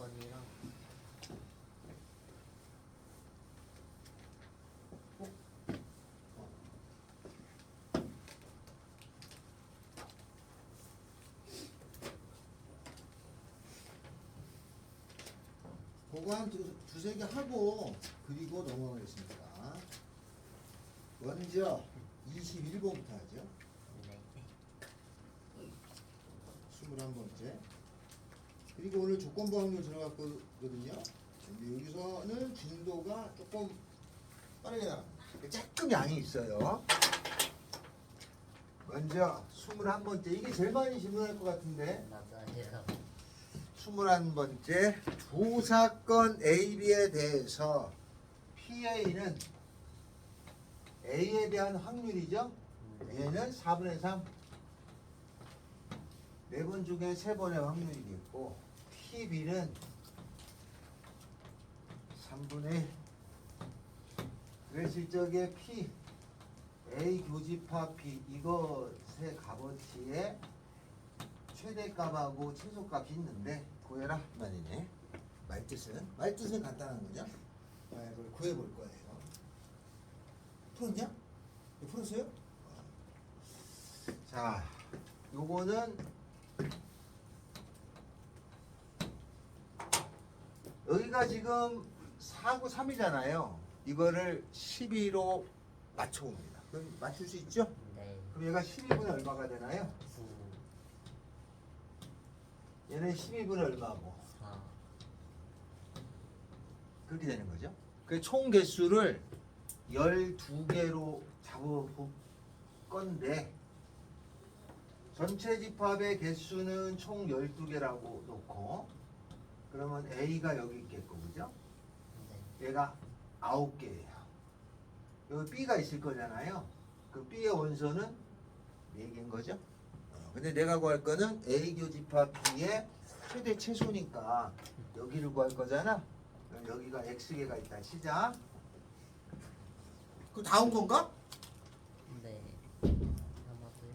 4번이랑 그거 한 두세 개 하고 그리고 넘어가겠습니다. 먼저 21번부터 하죠. 네. 21번째. 그리고 오늘 조건부 확률 들어갔거든요. 근데 여기서는 진도가 조금 빠르게 나갑니다. 조금 양이 있어요. 먼저 21번째. 이게 제일 많이 질문할 것 같은데. 맞아요. 21번째. 두 사건 A, B에 대해서 PA는 A에 대한 확률이죠. 얘는 4분의 3. 4번 중에 3번의 확률이겠고 PB는 3분의 1. 그랬을 적에 P A 교집합 P 이것의 값어치에 최대값하고 최소값이 있는데 구해라 말이네. 말뜻은 간단한 거죠. 이걸 구해볼 거예요. 풀었냐? 풀었어요? 자, 요거는 여기가 지금 4구 3이잖아요. 이거를 12로 맞춰봅니다. 그럼 맞출 수 있죠? 네. 그럼 얘가 12분의 얼마가 되나요? 9, 얘는 12분의 얼마고 4. 그렇게 되는 거죠. 그 총 개수를 12개로 잡아볼 건데 전체 집합의 개수는 총 12개라고 놓고 그러면 A가 여기 있겠고 그죠? 네. 얘가 9개예요. 여기 B가 있을 거잖아요. 그 B의 원소는 4개인 거죠. 근데 내가 구할 거는 A 교집합 B의 최대 최소니까 여기를 구할 거잖아. 그럼 여기가 X개가 있다 치자. 그 다음 건가? 네. 남았어요?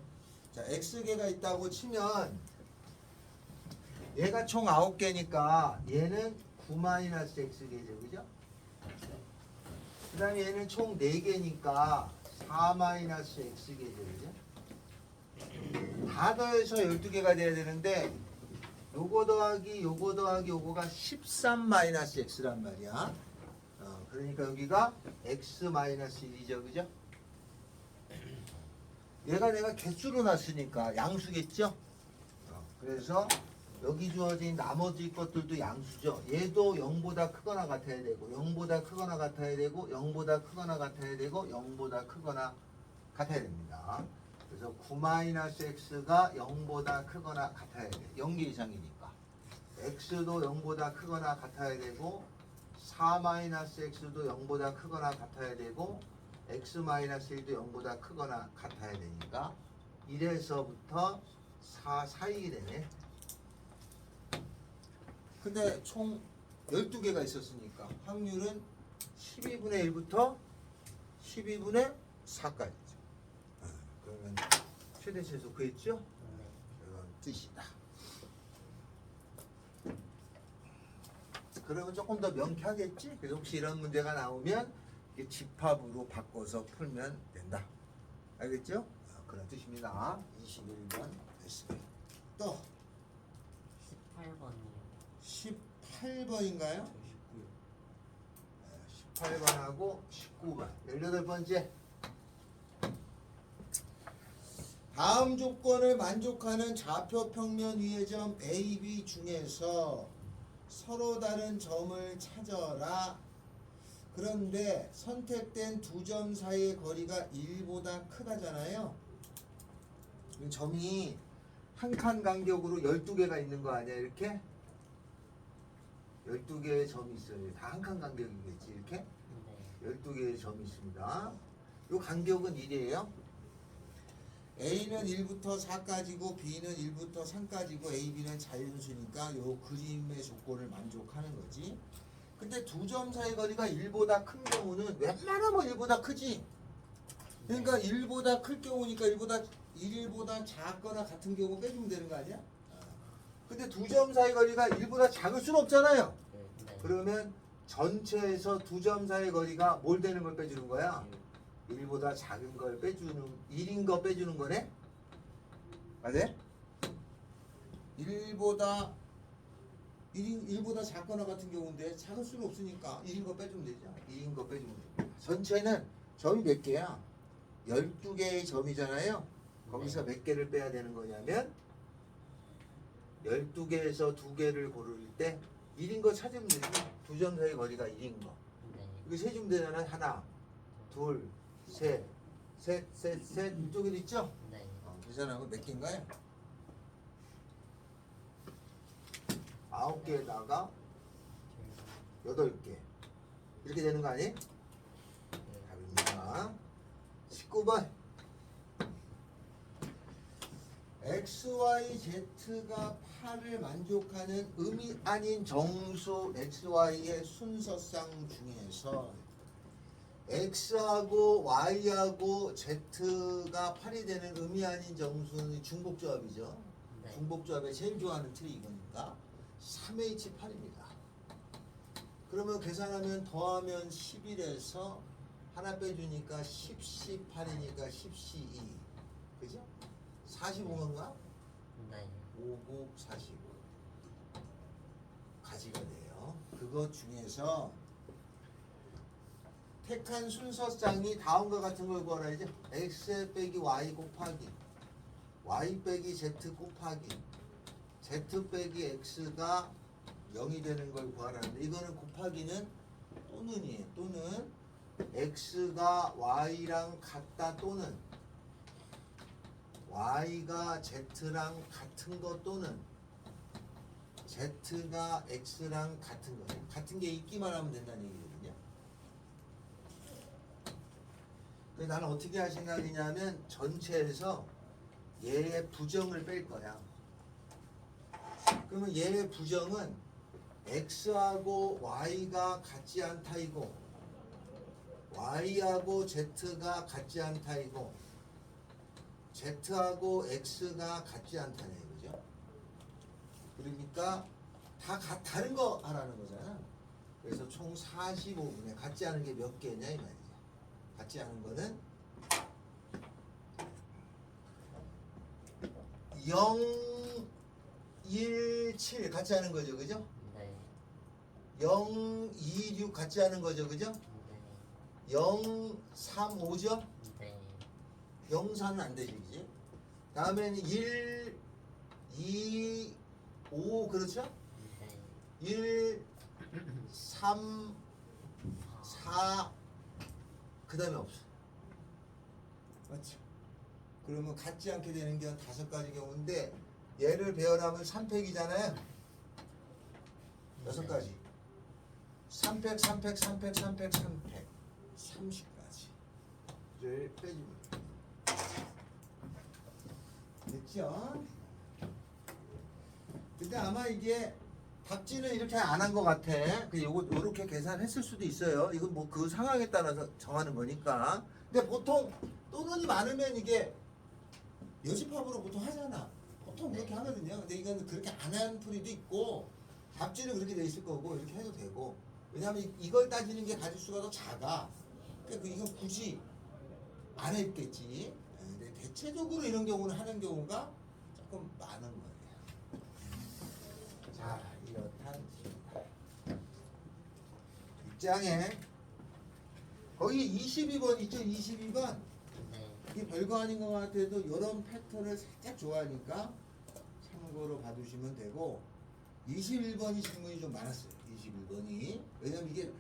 자, X개가 있다고 치면 얘가 총 9개니까 얘는 9-X개죠. 그죠? 그 다음에 얘는 총 4개니까 4-X개죠. 그죠? 다 더해서 12개가 돼야 되는데 요거 더하기 요거 더하기 요거가 13-X란 말이야. 그러니까 여기가 X-1이죠. 그죠? 얘가 내가 개수로 놨으니까 양수겠죠? 그래서 여기 주어진 나머지 것들도 양수죠. 얘도 0보다 크거나 같아야 되고 0보다 크거나 같아야 되고 0보다 크거나 같아야 되고 0보다 크거나 같아야 됩니다. 그래서 9-X가 0보다 크거나 같아야 돼. 0개 이상이니까. X도 0보다 크거나 같아야 되고 4-X도 0보다 크거나 같아야 되고 X-1도 0보다 크거나 같아야 되니까 1에서부터 4 사이게 되네. 근데 총 12개가 있었으니까 확률은 12분의 1부터 12분의 4까지죠. 그러면 최대 최소 구했죠? 네. 이런 뜻이다. 그러면 조금 더 명쾌하겠지? 그래서 혹시 이런 문제가 나오면 이렇게 집합으로 바꿔서 풀면 된다. 알겠죠? 그런 뜻입니다. 21번 됐습니다. 또 18번이요. 18번인가요? 18번하고 19번 18번째. 다음 조건을 만족하는 좌표 평면 위의 점 A, B 중에서 서로 다른 점을 찾아라. 그런데 선택된 두 점 사이의 거리가 1보다 크다잖아요. 점이 한 칸 간격으로 12개가 있는 거 아니야 이렇게? 12개의 점이 있어요. 다 한 칸 간격이겠지 이렇게? 네. 12개의 점이 있습니다. 이 간격은 1이에요. A는 1부터 4까지고 B는 1부터 3까지고 A, B는 자연수니까 이 그림의 조건을 만족하는 거지. 근데 두 점 사이 거리가 1보다 큰 경우는 웬만하면 1보다 크지. 그러니까 1보다 클 경우니까 1보다 작거나 같은 경우 빼주면 되는 거 아니야? 근데 두 점 사이 거리가 1보다 작을 수는 없잖아요. 네. 그러면 전체에서 두 점 사이 거리가 뭘 되는 걸 빼주는 거야? 1보다 작은 걸 빼주는 1인 거 빼주는 거네? 맞아? 1보다 1보다 작거나 같은 경우인데 작을 수는 없으니까 1인 거 빼주면 되죠. 1인 거 빼주면 됩니다. 전체는 점이 몇 개야? 12개의 점이잖아요. 거기서 몇 개를 빼야 되는 거냐면 12개에서 2개를 고를 때 1인 거 찾으면 되죠. 두 점 사이 거리가 1인 거. 네. 이거 세주면 되잖아요. 하나, 둘, 셋, 이쪽에 있죠? 네. 계산하면 몇 개인가요? 9개에다가 8개. 이렇게 되는 거 아니? 답입니다. 19번. XYZ가 8을 만족하는 의미 아닌 정수 XY의 순서상 중에서 X하고 Y하고 Z가 8이 되는 의미 아닌 정수는 중복조합이죠. 네. 중복조합에 제일 좋아하는 틀이 이거니까 3H8입니다. 그러면 계산하면 더하면 11에서 하나 빼주니까 10C8이니까 10C2. 그죠? 45인가? 네. 5곱 45 가지가 돼요. 그것 중에서 택한 순서쌍이 다음과 같은 걸 구하라야죠. x 빼기 y 곱하기 y 빼기 z 곱하기 z 빼기 x가 0이 되는 걸 구하라는데 이거는 곱하기는 또는이에요. 또는 x가 y랑 같다 또는 y가 z랑 같은 것 또는 z가 x랑 같은 거 같은 게 있기만 하면 된다는 얘기거든요. 근데 나는 어떻게 할 생각이냐면 전체에서 얘의 부정을 뺄 거야. 그러면 얘의 부정은 x하고 y가 같지 않다이고 y하고 z가 같지 않다이고 z하고 x가 같지 않다는 얘기죠. 그러니까 다 다른 거 하라는 거잖아. 그래서 총 45분에 같지 않은 게 몇 개냐 이 말이야. 같지 않은 거는 0, 1, 7 같지 않은 거죠, 그죠? 네. 0, 2, 6 같지 않은 거죠, 그죠? 네. 0, 3, 5죠? 네. 0, 4는 안 되지, 그지? 다음에는 1, 2, 5 그렇죠? 네. 1, 3, 4 그 다음에 없어. 맞죠? 그러면 같지 않게 되는 게 5가지 경우인데 얘를 배열하면 3팩이잖아요. 6가지. 3팩, 3팩, 3팩, 3팩, 3팩 30가지를 빼주면 됐죠? 근데 아마 이게 답지는 이렇게 안 한 것 같아. 요렇게 계산했을 수도 있어요. 이건 뭐 그 상황에 따라서 정하는 거니까. 근데 보통 또는이 많으면 이게 여집합으로 보통 하잖아. 보통 그렇게 하거든요. 근데 이건 그렇게 안 한 풀이도 있고 답지는 그렇게 돼 있을 거고 이렇게 해도 되고. 왜냐하면 이걸 따지는 게 가짓수가 더 작아. 그러니까 이건 굳이 안 했겠지. 근데 대체적으로 이런 경우는 하는 경우가 조금 많은 거예요. 자, 이렇단 식이다. 뒷장에 거기 22번 있죠? 22번 네. 이게 별거 아닌 것 같아도 이런 패턴을 살짝 좋아하니까 참고로 봐두시면 되고 21번이 질문이 좀 많았어요. 21번이 왜냐면 이게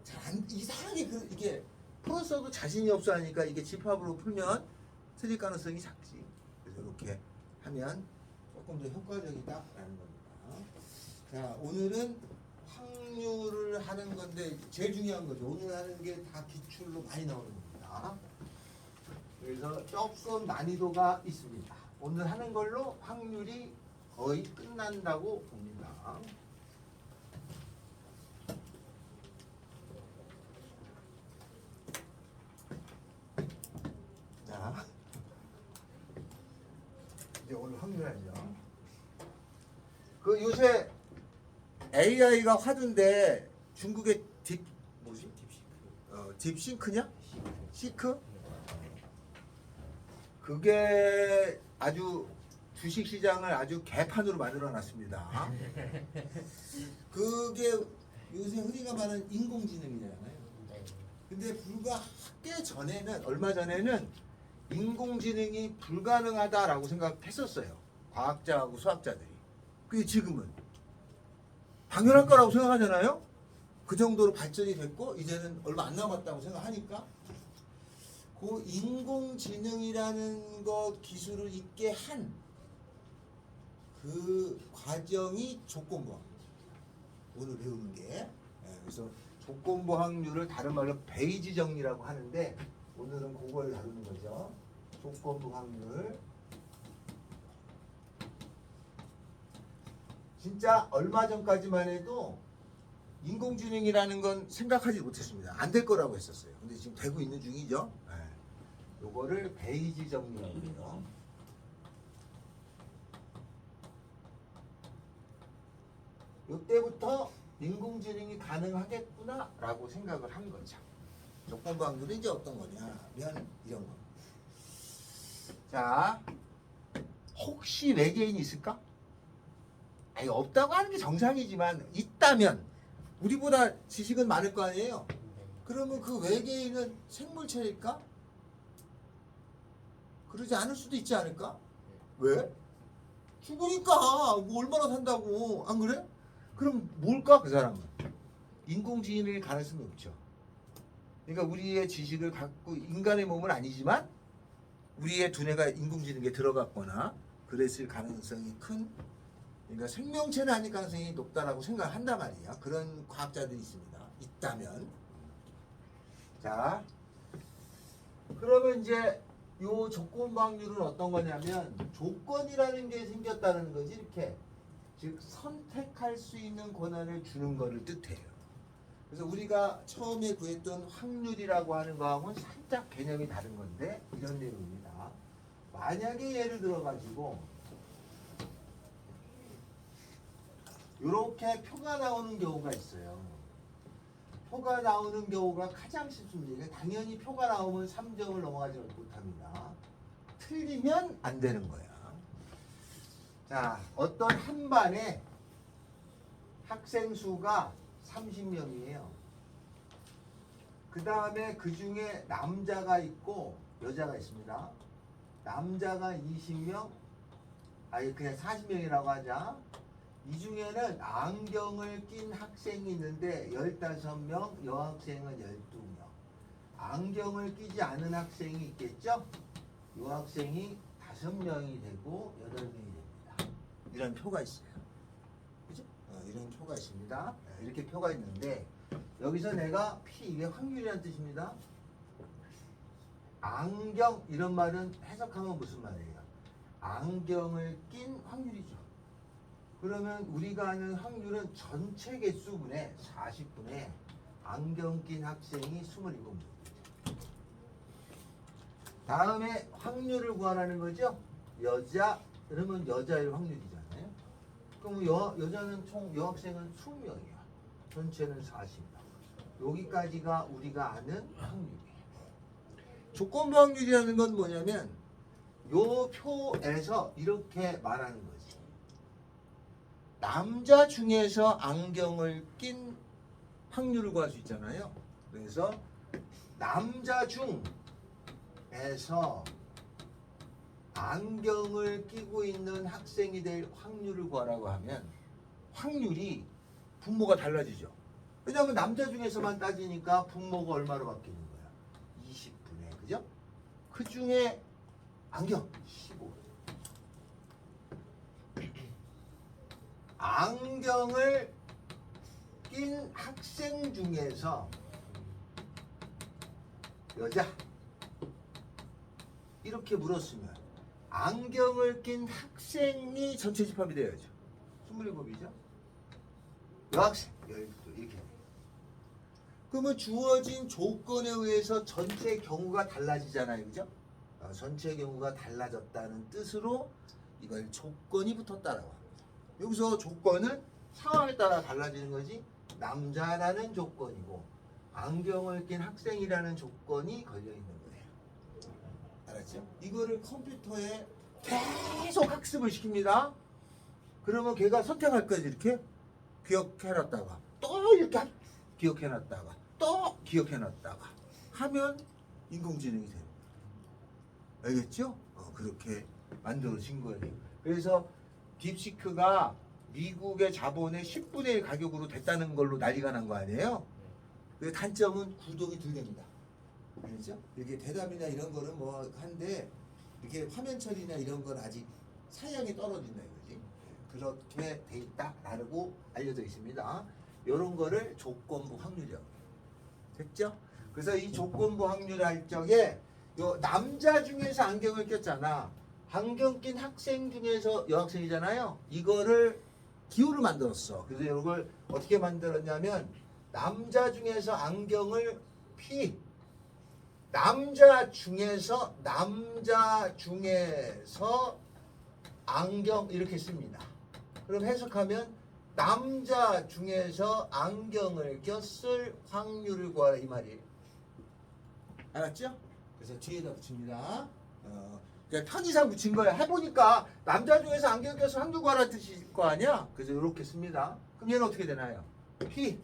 잘 안 이상하게 이게 풀었어도 자신이 없어 하니까 이게 집합으로 풀면 틀릴 가능성이 작지. 그래서 이렇게 하면 조금 더 효과적이다라는 겁니다. 자, 오늘은 확률을 하는 건데 제일 중요한 거죠. 오늘 하는 게 다 기출로 많이 나오는 겁니다. 그래서 조금 난이도가 있습니다. 오늘 하는 걸로 확률이 거의 끝난다고 봅니다. 자, 이제 오늘 확률 하죠. 그 요새 AI가 화두인데 중국의 뭐지? 딥싱크냐? 시크? 그게 아주 주식 시장을 아주 개판으로 만들어 놨습니다. 그게 요새 흔히가 말하는 인공지능이잖아요. 네. 근데 불과 꽤 전에는 얼마 전에는 인공지능이 불가능하다라고 생각했었어요. 과학자하고 수학자들이. 그게 지금은 당연할 거라고 생각하잖아요. 그 정도로 발전이 됐고 이제는 얼마 안 남았다고 생각하니까 그 인공지능이라는 것 기술을 있게 한 그 과정이 조건부 오늘 배우는 게. 그래서 조건부 확률을 다른 말로 베이지 정리라고 하는데 오늘은 그걸 다루는 거죠. 조건부 확률. 진짜 얼마 전까지만 해도 인공지능이라는 건 생각하지 못했습니다. 안 될 거라고 했었어요. 근데 지금 되고 있는 중이죠. 요거를 베이지 정리라고 해요. 요때부터 인공지능이 가능하겠구나라고 생각을 한 거죠. 조건부 확률은 이제 어떤 거냐면 이런 거. 자, 혹시 외계인이 있을까? 아니, 없다고 하는 게 정상이지만 있다면 우리보다 지식은 많을 거 아니에요. 네. 그러면 그 외계인은 생물체일까? 그러지 않을 수도 있지 않을까? 왜? 죽으니까 뭐 얼마나 산다고. 안 그래? 그럼 뭘까 그 사람은? 인공지능일 가능성이 없죠. 그러니까 우리의 지식을 갖고 인간의 몸은 아니지만 우리의 두뇌가 인공지능에 들어갔거나 그랬을 가능성이 큰, 그러니까 생명체는 아닐 가능성이 높다라고 생각한단 말이야. 그런 과학자들이 있습니다. 있다면. 자, 그러면 이제 요 조건부 확률은 어떤 거냐면 조건이라는 게 생겼다는 거지. 이렇게 즉 선택할 수 있는 권한을 주는 거를 뜻해요. 그래서 우리가 처음에 구했던 확률이라고 하는 거하고는 살짝 개념이 다른 건데 이런 내용입니다. 만약에 예를 들어 가지고 이렇게 표가 나오는 경우가 있어요. 표가 나오는 경우가 가장 쉽습니다. 당연히 표가 나오면 3점을 넘어가지 못합니다. 틀리면 안 되는 거야. 자, 어떤 한 반에 학생 수가 30명이에요. 그 다음에 그 중에 남자가 있고 여자가 있습니다. 남자가 20명, 아니 그냥 40명이라고 하자. 이 중에는 안경을 낀 학생이 있는데 15명, 여학생은 12명. 안경을 끼지 않은 학생이 있겠죠? 여학생이 5명이 되고 8명이 됩니다. 이런 표가 있어요. 그죠? 이런 표가 있습니다. 이렇게 표가 있는데 여기서 내가 P, 이게 확률이라는 뜻입니다. 안경, 이런 말은 해석하면 무슨 말이에요? 안경을 낀 확률이죠. 그러면 우리가 아는 확률은 전체 개수분의 40분의 안경 낀 학생이 27명. 다음에 확률을 구하라는 거죠. 여자, 그러면 여자의 확률이잖아요. 그럼 여자는 여학생은 20명이야. 전체는 40명. 여기까지가 우리가 아는 확률이에요. 조건부 확률이라는 건 뭐냐면 요 표에서 이렇게 말하는 거지. 남자 중에서 안경을 낀 확률을 구할 수 있잖아요. 그래서 남자 중에서 안경을 끼고 있는 학생이 될 확률을 구하라고 하면 확률이 분모가 달라지죠. 왜냐하면 남자 중에서만 따지니까 분모가 얼마로 바뀌는 거야? 20분의, 그죠? 그 중에 안경 15. 안경을 낀 학생 중에서 여자 이렇게 물었으면 안경을 낀 학생이 전체 집합이 되어야죠. 27이죠. 여학생 12 이렇게. 그러면 주어진 조건에 의해서 전체 경우가 달라지잖아요. 그죠? 전체 경우가 달라졌다는 뜻으로 이걸 조건이 붙었다라고 합니다. 여기서 조건은 상황에 따라 달라지는 거지. 남자라는 조건이고 안경을 낀 학생이라는 조건이 걸려 있는 거예요. 알았죠? 이거를 컴퓨터에 계속 학습을 시킵니다. 그러면 걔가 선택할 거지. 이렇게 기억해놨다가 또 이렇게 기억해놨다가 또 기억해놨다가 하면 인공지능이 됩니다. 알겠죠? 그렇게 만들어진 거예요. 그래서 딥시크가 미국의 자본의 10분의 1 가격으로 됐다는 걸로 난리가 난 거 아니에요? 그 단점은 구독이 덜 됩니다. 알겠죠? 이렇게 대답이나 이런 거는 뭐 한데 이렇게 화면 처리나 이런 건 아직 사양이 떨어진다 이거지. 그렇게 돼 있다라고 알려져 있습니다. 이런 거를 조건부 확률이라고. 됐죠? 그래서 이 조건부 확률 할 적에 요 남자 중에서 안경을 꼈잖아. 안경 낀 학생 중에서 여학생이잖아요. 이거를 기호를 만들었어. 그래서 이걸 어떻게 만들었냐면 남자 중에서 안경을 P 남자 중에서 안경 이렇게 씁니다. 그럼 해석하면 남자 중에서 안경을 꼈을 확률을 구하라 이 말이에요. 알았죠? 그래서 뒤에다 붙입니다. 그냥 편의상 붙인 거야. 해보니까 남자 중에서 안경 꼈을 확률 구하라 뜻일 거 아니야? 그래서 이렇게 씁니다. 그럼 얘는 어떻게 되나요? P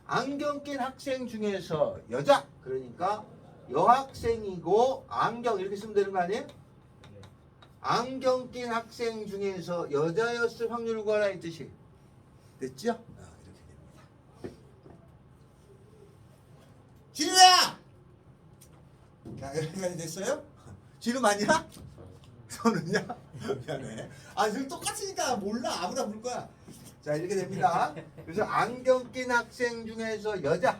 안경 낀 학생 중에서 여자 그러니까 여학생이고 안경 이렇게 쓰면 되는 거 아니에요? 안경 낀 학생 중에서 여자였을 확률을 구하라 이 뜻이 됐죠? 이렇게 됩니다. 진우야! 자, 여기까지 됐어요? 진우 맞냐? 손은요? 미안해. 지금 똑같으니까 몰라. 아무나 부를 거야. 자, 이렇게 됩니다. 그래서 안경 낀 학생 중에서 여자,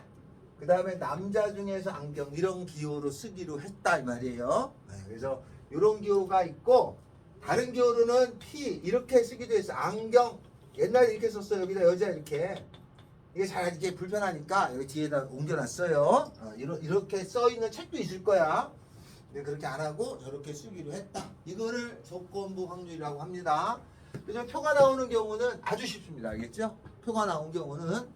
그 다음에 남자 중에서 안경 이런 기호로 쓰기로 했다 이 말이에요. 그래서 이런 기호가 있고 다른 기호로는 P 이렇게 쓰기도 했어. 안경 옛날에 이렇게 썼어요. 여기다 여자 이렇게 이게 잘 이게 불편하니까 여기 뒤에다 옮겨놨어요. 이렇게 써 있는 책도 있을 거야. 근데 그렇게 안 하고 저렇게 쓰기로 했다. 이거를 조건부 확률이라고 합니다. 그래서 표가 나오는 경우는 아주 쉽습니다. 알겠죠? 표가 나온 경우는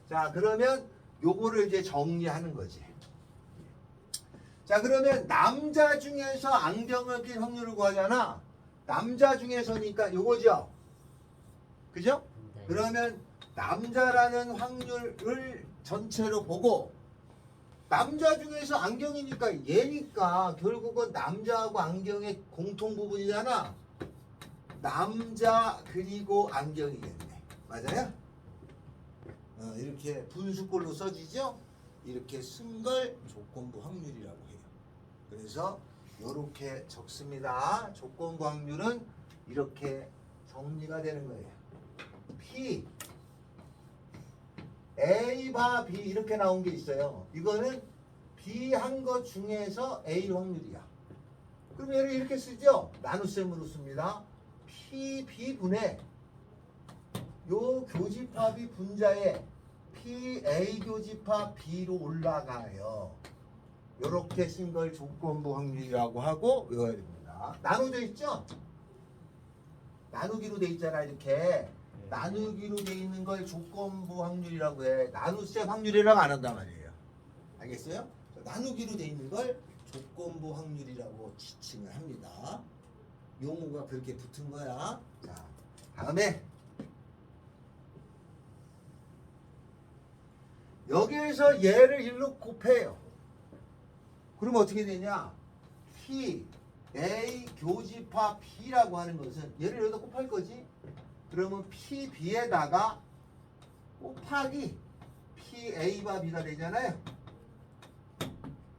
자 그러면 요거를 이제 정리하는 거지. 자 그러면 남자 중에서 안경을 낀 확률을 구하잖아. 남자 중에서니까 요거죠. 그죠? 네. 그러면 남자라는 확률을 전체로 보고 남자 중에서 안경이니까 얘니까 결국은 남자하고 안경의 공통 부분이잖아. 남자 그리고 안경이겠네. 맞아요? 이렇게 분수꼴로 써지죠? 이렇게 쓴 걸 조건부 확률이라고 해요. 그래서 이렇게 적습니다. 조건부 확률은 이렇게 정리가 되는 거예요. P A 바 B 이렇게 나온 게 있어요. 이거는 B 한 것 중에서 A 확률이야. 그럼 얘를 이렇게 쓰죠? 나눗셈으로 씁니다. PB 분의 요 교집합이 분자에 PA 교집합 B로 올라가요. 요렇게 쓴 걸 조건부 확률이라고 하고 외워야 됩니다. 나눠져 있죠? 나누기로 돼 있잖아 이렇게. 나누기로 돼 있는 걸 조건부 확률이라고 해. 나눗셈 확률이라고 안 한단 말이에요. 알겠어요? 나누기로 돼 있는 걸 조건부 확률이라고 지칭을 합니다. 용어가 그렇게 붙은 거야. 자, 다음에 여기에서 얘를 1로 곱해요. 그러면 어떻게 되냐? P, A 교집합 B라고 하는 것은 얘를 여기다 곱할 거지? 그러면 PB에다가 곱하기 PA바 B가 되잖아요.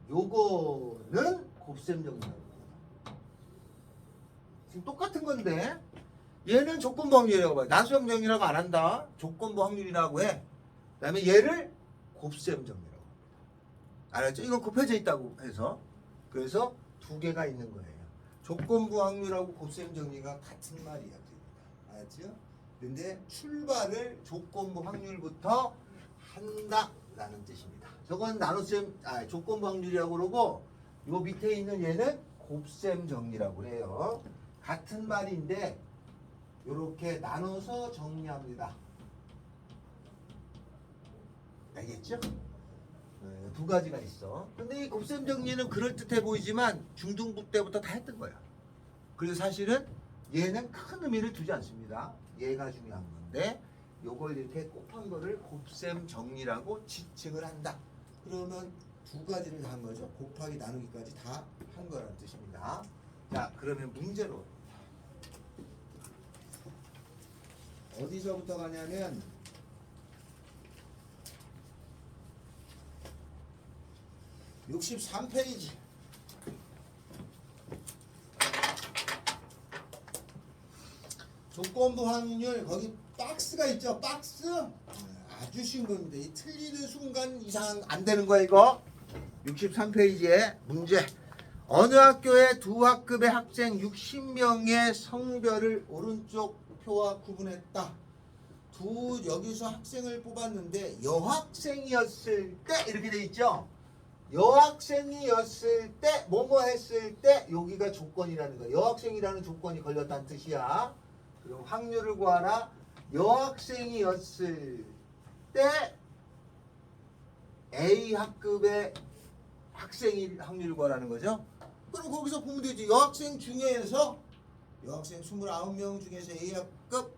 요거는 곱셈 정리라고. 지금 똑같은 건데 얘는 조건부 확률이라고 봐요. 나수형 정리라고 안 한다. 조건부 확률이라고 해. 그 다음에 얘를 곱셈 정리라고 합니다. 알았죠? 이건 곱해져 있다고 해서 그래서 두 개가 있는 거예요. 조건부 확률하고 곱셈 정리가 같은 말이야. 알았죠? 근데 출발을 조건부 확률부터 한다라는 뜻입니다. 저건 나눗셈 조건부 확률이라고 그러고 요 밑에 있는 얘는 곱셈 정리라고 그래요. 같은 말인데 이렇게 나눠서 정리합니다. 알겠죠? 네, 두 가지가 있어. 근데 이 곱셈 정리는 그럴듯해 보이지만 중등부 때부터 다 했던 거야. 그래서 사실은 얘는 큰 의미를 두지 않습니다. 얘가 중요한 건데 요걸 이렇게 곱한 거를 곱셈 정리라고 지칭을 한다. 그러면 두 가지를 다 한 거죠. 곱하기 나누기까지 다 한 거라는 뜻입니다. 자, 그러면 문제로 어디서부터 가냐면 63페이지. 조건부 확률 거기 박스가 있죠. 박스. 아주 쉬운 겁니다. 이 틀리는 순간 이상 안 되는 거야 이거. 63페이지에 문제. 어느 학교의 두 학급의 학생 60명의 성별을 오른쪽 표와 구분했다. 여기서 학생을 뽑았는데 여학생이었을 때 이렇게 돼 있죠. 여학생이었을 때 뭐뭐 했을 때 여기가 조건이라는 거야. 여학생이라는 조건이 걸렸다는 뜻이야. 그럼 확률을 구하라. 여학생이었을 때 A 학급의 학생일 확률을 구하라는 거죠. 그럼 거기서 보면 되지. 여학생 중에서 여학생 29명 중에서 A 학급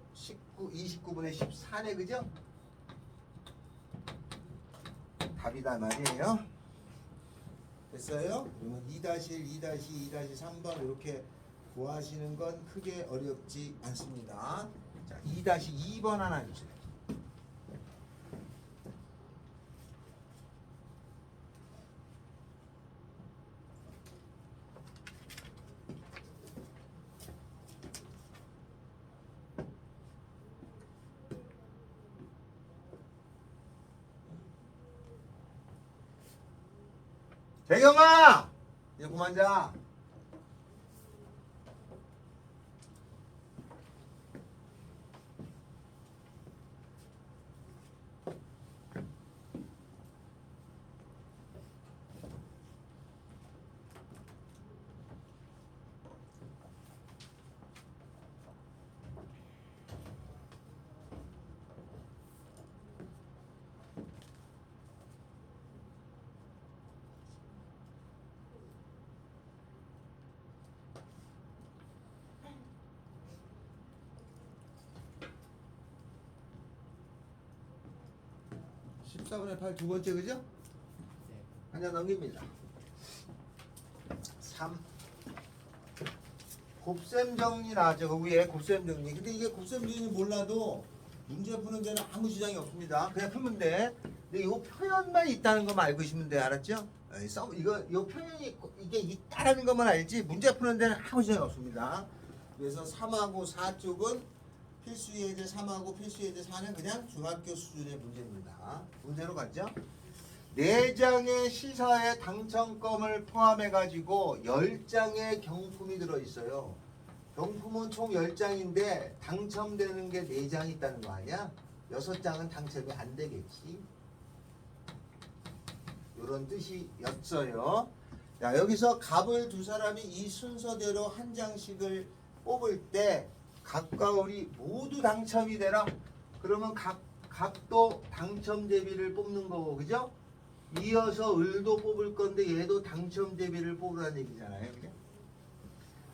29분의 14네 그죠? 답이다 말이에요. 됐어요? 그러면 2-1, 2-2, 2-3번 이렇게 구하시는 건 크게 어렵지 않습니다. 자, 2-2번 하나 주세요. 대경아! 이제 그만 자. 네. 14분의 8 두 번째 그죠? 네. 한장 넘깁니다. 3 곱셈 정리 나왔죠. 그 위에 곱셈 정리. 근데 이게 곱셈 정리 몰라도 문제 푸는 데는 아무 지장이 없습니다. 그냥 풀면 돼. 근데 이 표현만 있다는 것만 알고 있으면 돼. 알았죠? 이 표현이 이게 있다라는 것만 알지 문제 푸는 데는 아무 지장이 없습니다. 그래서 3하고 4 쪽은 필수 예제 3하고 필수 예제 4는 그냥 중학교 수준의 문제입니다. 문제로 갔죠? 4장의 시사에 당첨금을 포함해가지고 10장의 경품이 들어있어요. 경품은 총 10장인데 당첨되는 게 4장이 있다는 거 아니야? 6장은 당첨이 안 되겠지. 이런 뜻이었어요. 자, 여기서 갑을 두 사람이 이 순서대로 한 장씩을 뽑을 때 갑과 을이 모두 당첨이 되라. 그러면 갑도 당첨 대비를 뽑는 거고, 그죠? 이어서 을도 뽑을 건데 얘도 당첨 대비를 뽑으라는 얘기잖아요, 그죠?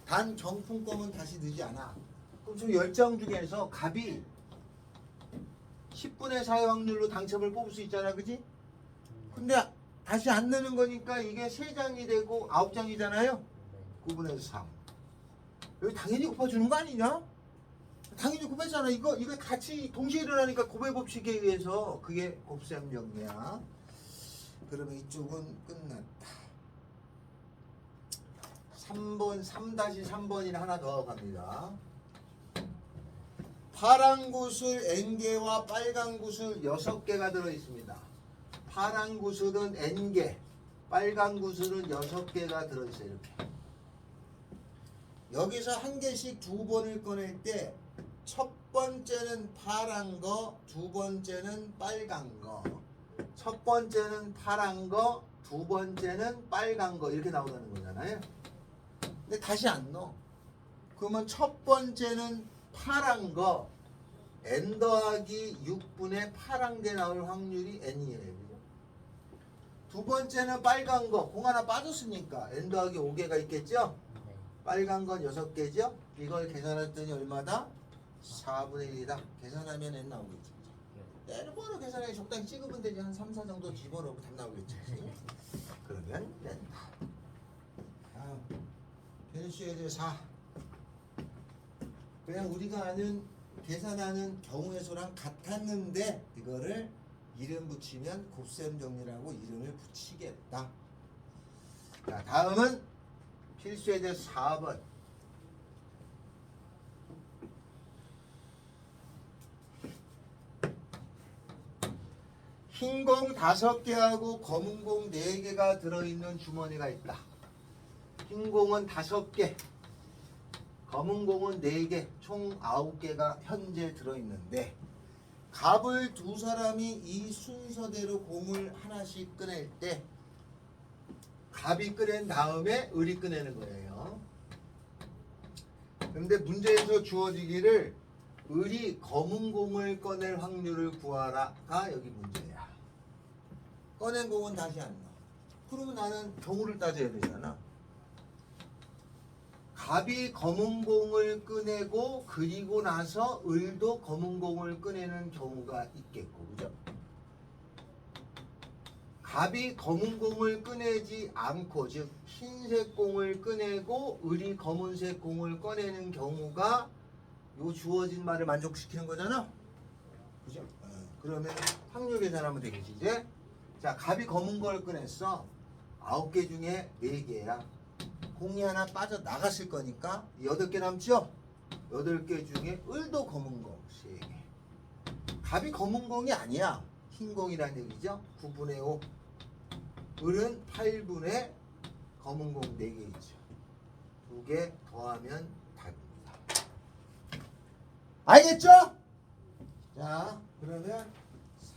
단 경품권은 다시 넣지 않아. 그럼 저 10장 중에서 갑이 10분의 4의 확률로 당첨을 뽑을 수 있잖아, 그지? 근데 다시 안 넣는 거니까 이게 3장이 되고 9장이잖아요. 9분의 3. 여기 당연히 곱해주는 거 아니냐? 당연히 곱했잖아. 이거 같이 동시에 일어나니까 곱의 법칙에 의해서 그게 곱셈 정리야. 그러면 이쪽은 끝났다. 3번 3-3번이 하나 더 갑니다. 파란 구슬 N개와 빨간 구슬 6개가 들어있습니다. 파란 구슬은 N개, 빨간 구슬은 6개가 들어있어요. 이렇게. 여기서 한 개씩 두 번을 꺼낼 때 첫 번째는 파란 거, 두 번째는 빨간 거. 첫 번째는 파란 거, 두 번째는 빨간 거 이렇게 나오는 거잖아요. 근데 다시 안 넣어. 그러면 첫 번째는 파란 거 n 더하기 6분의 파란 게 나올 확률이 n이에요. 그죠? 두 번째는 빨간 거 공 하나 빠졌으니까 n 더하기 5개가 있겠죠? 네. 빨간 건 6개죠? 이걸 계산했더니 얼마다? 4분의 1이다. 계산하면 n 나오겠지. n 번호 계산하기 적당히 찍으면 되지. 한 3, 4 정도 집어넣으면 답 나오겠지. 그러면 n 변수에 대해 4. 그냥 우리가 아는 계산하는 경우의 수랑 같았는데 이거를 이름 붙이면 곱셈 정리라고 이름을 붙이겠다. 자, 다음은 필수에 대해 4번. 흰 공 5개하고 검은 공 4개가 들어있는 주머니가 있다. 흰 공은 5개, 검은 공은 4개, 총 9개가 현재 들어있는데 갑을 두 사람이 이 순서대로 공을 하나씩 꺼낼 때 갑이 꺼낸 다음에 을이 꺼내는 거예요. 근데 문제에서 주어지기를 을이 검은 공을 꺼낼 확률을 구하라가 여기 문제야. 꺼낸 공은 다시 안 나와. 그러면 나는 경우를 따져야 되잖아. 갑이 검은 공을 꺼내고 그리고 나서 을도 검은 공을 꺼내는 경우가 있겠고, 그죠? 갑이 검은 공을 꺼내지 않고, 즉 흰색 공을 꺼내고 을이 검은색 공을 꺼내는 경우가 요 주어진 말을 만족시키는 거잖아. 그죠? 그러면 확률 계산하면 되겠지 이제. 자, 갑이 검은 걸 꺼냈어. 9개 중에 4개야. 공이 하나 빠져 나갔을 거니까 8개 남죠? 8개 중에 을도 검은 공 3개. 갑이 검은 공이 아니야. 흰 공이란 얘기죠. 9분의 5. 을은 8분의 검은 공 4개 있죠. 2개 더하면 답입니다. 알겠죠? 자, 그러면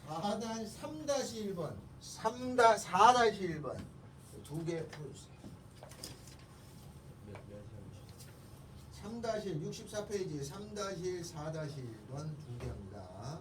3-1번 4-1번 2개 풀어주세요. 3-1 64페이지 3-1 4-1번 2개입니다.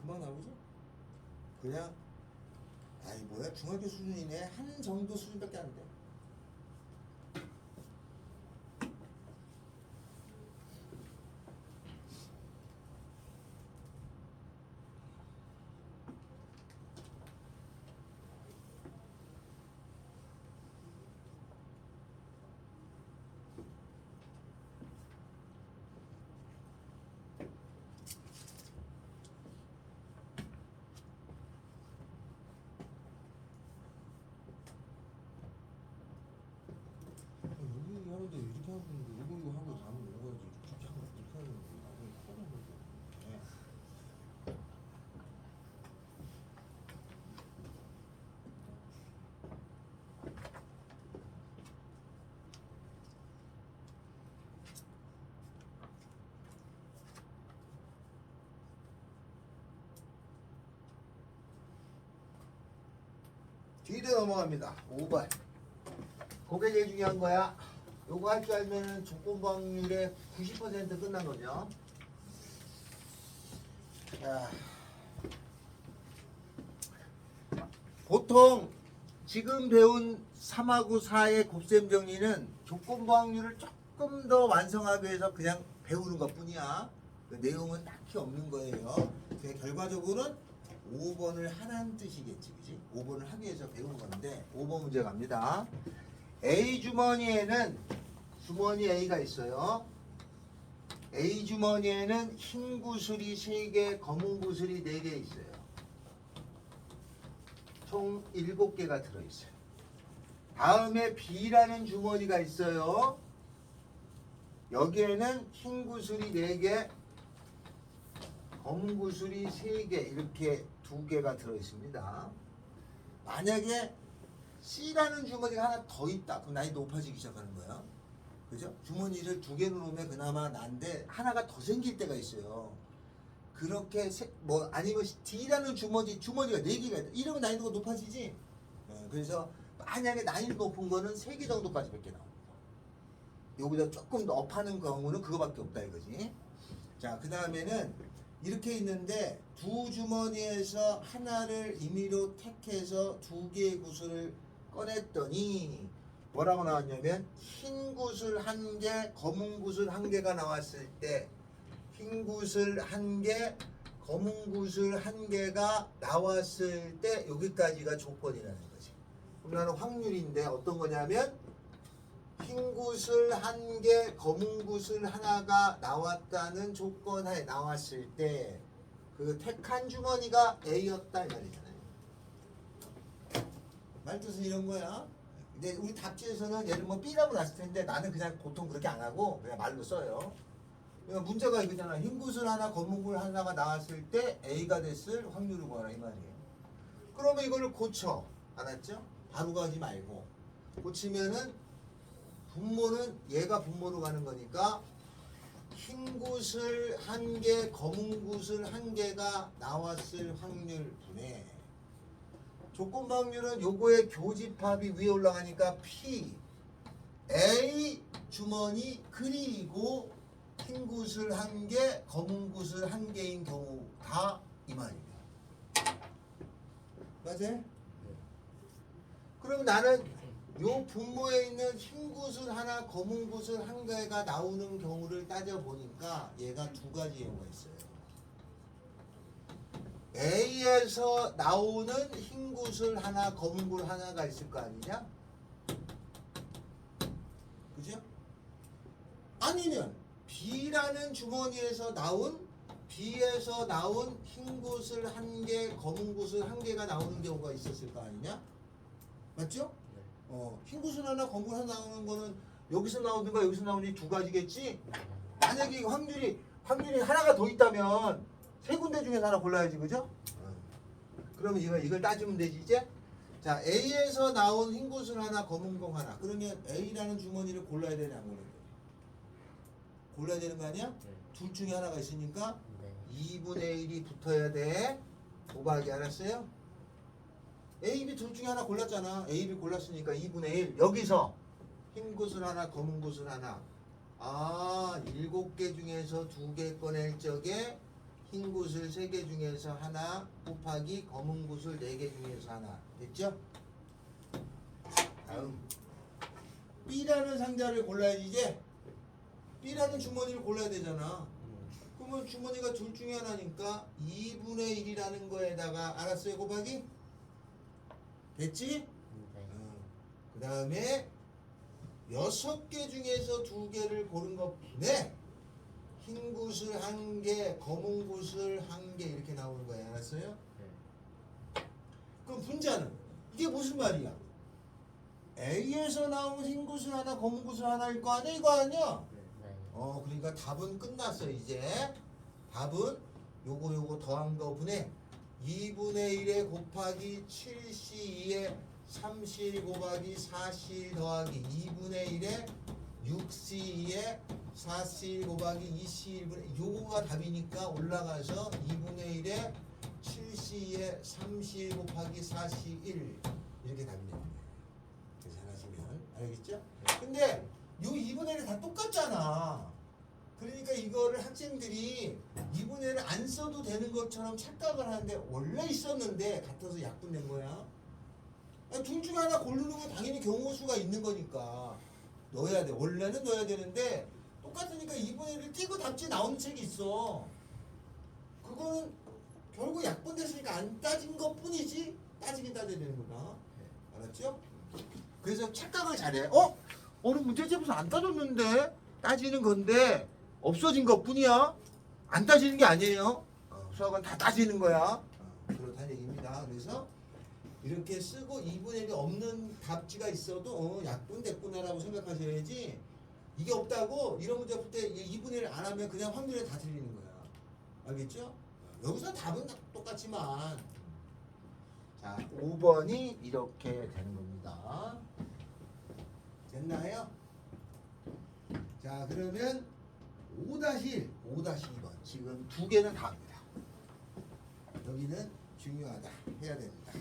금방 나오죠? 그냥 아이 뭐야 중학교 수준이네. 한 정도 수준밖에 안 돼. 여기 하는데 이렇게 하고 있는데 이거 하고 다음에 먹어야지. 이렇게 하고 이렇게 하는 거 나중에 커버 먹어. 뒤로 넘어갑니다. 5번. 그게 제일 중요한 거야. 요거 할 줄 알면은 조건부 확률의 90% 끝난 거죠. 자, 보통 지금 배운 3하고 4의 곱셈 정리는 조건부 확률을 조금 더 완성하기 위해서 그냥 배우는 것 뿐이야. 그 내용은 딱히 없는 거예요. 결과적으로는 5번을 하라는 뜻이겠지, 그지? 5번을 하기 위해서 배운 건데 5번 문제 갑니다. A 주머니에는 주머니 A가 있어요. A 주머니에는 흰 구슬이 3개, 검은 구슬이 4개 있어요. 총 7개가 들어있어요. 다음에 B라는 주머니가 있어요. 여기에는 흰 구슬이 4개, 검은 구슬이 3개, 이렇게 2개가 들어있습니다. 만약에 C라는 주머니가 하나 더 있다. 그럼 난이 높아지기 시작하는 거야. 그죠? 주머니를 2개로 놓으면 그나마 난데 하나가 더 생길 때가 있어요. 그렇게 아니면 D라는 주머니가 4개가 있다. 이러면 난이도가 높아지지. 그래서 만약에 난이도 높은 거는 3개 정도까지 밖에 나옵니다. 여기다 조금 더 업하는 경우는 그거밖에 없다 이거지. 자, 그 다음에는 이렇게 있는데 두 주머니에서 하나를 임의로 택해서 2개의 구슬을 꺼냈더니 뭐라고 나왔냐면 흰 구슬 1개, 검은 구슬 1개가 나왔을 때 흰 구슬 1개, 검은 구슬 1개가 나왔을 때 여기까지가 조건이라는 거지. 그럼 나는 확률인데 어떤 거냐면 흰 구슬 1개, 검은 구슬 하나가 나왔다는 조건하에 나왔을 때 그 택한 주머니가 A였다 이 말이잖아요. 말뜻은 이런 거야. 근데 우리 답지에서는 예를 뭐 B라고 났을 텐데 나는 그냥 보통 그렇게 안 하고 그냥 말로 써요. 그러니까 문제가 이거잖아. 흰 구슬 하나, 검은 구슬 하나가 나왔을 때 A가 됐을 확률을 구하라 이 말이에요. 그러면 이거를 고쳐. 알았죠? 바로 가지 말고 고치면은 분모는 얘가 분모로 가는 거니까 흰 구슬 1개, 검은 구슬 1개가 나왔을 확률 분의 조건 확률은 요거의 교집합이 위에 올라가니까 P A 주머니 그리고 흰 구슬 1개, 검은 구슬 1개인 경우 다 이 말입니다. 맞아요? 그럼 나는 요 분모에 있는 흰 구슬 하나, 검은 구슬 1개가 나오는 경우를 따져보니까 얘가 2가지 경우가 있어요. A에서 나오는 흰 구슬 하나, 검은 구슬 하나가 있을 거 아니냐? 그죠? 아니면 B라는 주머니에서 B에서 나온 흰 구슬 1개, 검은 구슬 1개가 나오는 경우가 있었을 거 아니냐? 맞죠? 흰 구슬 하나, 검은 구슬 하나 나오는 거는 여기서 나오든가 여기서 나오는 2가지겠지? 만약에 확률이 하나가 더 있다면 3군데 중에 하나 골라야지, 그죠? 그러면 이걸 따지면 되지, 이제? 자, A에서 나온 흰 구슬 하나, 검은 공 하나. 그러면 A라는 주머니를 골라야 되냐, 안 골라야 돼? 골라야 되는 거 아니야? 둘 중에 하나가 있으니까 2분의 1이 붙어야 돼. 곱하기 알았어요? A, B 둘 중에 하나 골랐잖아. A, B 골랐으니까 2분의 1. 여기서 흰 구슬 하나, 검은 구슬 하나. 7개 중에서 2개 꺼낼 적에 흰 구슬 3개 중에서 하나 곱하기 검은 구슬 4개 중에서 하나. 됐죠? 다음 B라는 상자를 골라야지 이제. B라는 주머니를 골라야 되잖아. 그러면 주머니가 둘 중에 하나니까 2분의 1이라는 거에다가 알았어요, 곱하기? 됐지? 그 다음에 6개 중에서 2개를 고른 것 분에 흰 구슬 1개, 검은 구슬 1개 이렇게 나오는 거야. 알았어요? 그럼 분자는 이게 무슨 말이야? A에서 나온 흰 구슬 하나, 검은 구슬 하나일 거 아니야? 이거 아니야? 그러니까 답은 끝났어. 이제 답은 요거 더한 거 분의 2분의 1에 곱하기 7C2에 3C1 곱하기 4C1 더하기 2분의 1에 6C2에 4C1 곱하기 2C1분의 요거가 답이니까 올라가서 2분의 1에 7C2에 3C1 곱하기 4C1 이렇게 답이 됩니다. 계산하시면 알겠죠? 근데 요 2분의 1이 다 똑같잖아. 그러니까 이거를 학생들이 2분의 1을 안 써도 되는 것처럼 착각을 하는데 원래 있었는데 같아서 약분된 거야. 둘 중에 하나 고르는 건 당연히 경우수가 있는 거니까 넣어야 돼. 원래는 넣어야 되는데 똑같으니까 2분의 1을 띄고 답지 나오는 책이 있어. 그거는 결국 약분 됐으니까 안 따진 것 뿐이지 따지긴 따져야 되는구나. 알았죠? 그래서 착각을 잘해. 오늘 문제집에서 안 따졌는데 따지는 건데 없어진 것 뿐이야. 안 따지는 게 아니에요. 수학은 다 따지는 거야. 그렇다는 얘기입니다. 그래서 이렇게 쓰고 2분의 1이 없는 답지가 있어도 약분 됐구나라고 생각하셔야지 이게 없다고 이런 문제 풀 때 2분의 1 안 하면 그냥 확률에 다 틀리는 거야. 알겠죠? 여기서 답은 똑같지만 자, 5번이 이렇게 되는 겁니다. 됐나요? 자 그러면 5-1, 5-2번 지금 두 개는 다입니다. 여기는 중요하다 해야 됩니다.